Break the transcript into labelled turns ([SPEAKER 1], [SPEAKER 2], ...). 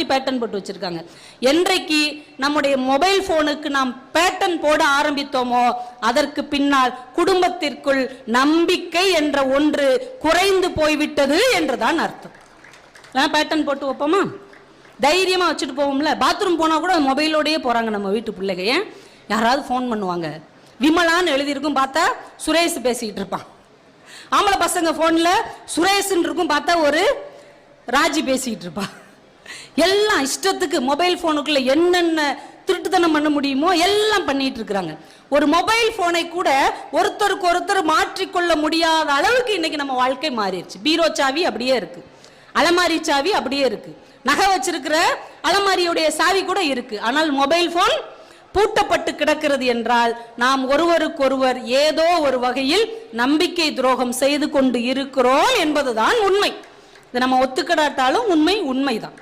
[SPEAKER 1] Pattern போட்டு வச்சிருக்காங்க. என்றைக்கு நம்முடைய மொபைல் போனுக்கு நாம் பேட்டர்ன் போட ஆரம்பித்தோமோ அதற்கு பின்னால் குடும்பத்திற்குள் நம்பிக்கை என்ற ஒன்று குறைந்து போய்விட்டது என்றுதான் அர்த்தம். பேட்டர்ன் போட்டு வைப்போமா, தைரியமா வச்சுட்டு போவோம்ல. பாத்ரூம் போனா கூட மொபைலோடயே போறாங்க நம்ம வீட்டு பிள்ளைங்க. ஏன் யாராவது ஃபோன் பண்ணுவாங்க, விமலான்னு எழுதியிருக்கும், பார்த்தா சுரேஷ் பேசிக்கிட்டு இருப்பான். ஆம்பளை பசங்க போன்ல சுரேஷ்ன்னு இருக்கும், பார்த்தா ஒரு ராஜி பேசிக்கிட்டு இருப்பான். எல்லாம் இஷ்டத்துக்கு மொபைல் போனுக்குள்ள என்னென்ன திருட்டுத்தனம் பண்ண முடியுமோ எல்லாம் பண்ணிட்டு இருக்கிறாங்க. ஒரு மொபைல் போனை கூட ஒருத்தருக்கு ஒருத்தர் மாற்றிக்கொள்ள முடியாத அளவுக்கு இன்னைக்கு நம்ம வாழ்க்கை மாறிடுச்சு. பீரோ சாவி அப்படியே இருக்கு, அலமாரி சாவி அப்படியே இருக்கு, நகை வச்சிருக்கிற அலமாரியுடைய சாவி கூட இருக்கு. ஆனால் மொபைல் போன் பூட்டப்பட்டு கிடக்கிறது என்றால் நாம் ஒருவருக்கொருவர் ஏதோ ஒரு வகையில் நம்பிக்கை துரோகம் செய்து கொண்டு இருக்கிறோம் என்பதுதான் உண்மை. இதை நம்ம ஒத்துக்கிடாட்டாலும் உண்மைதான்.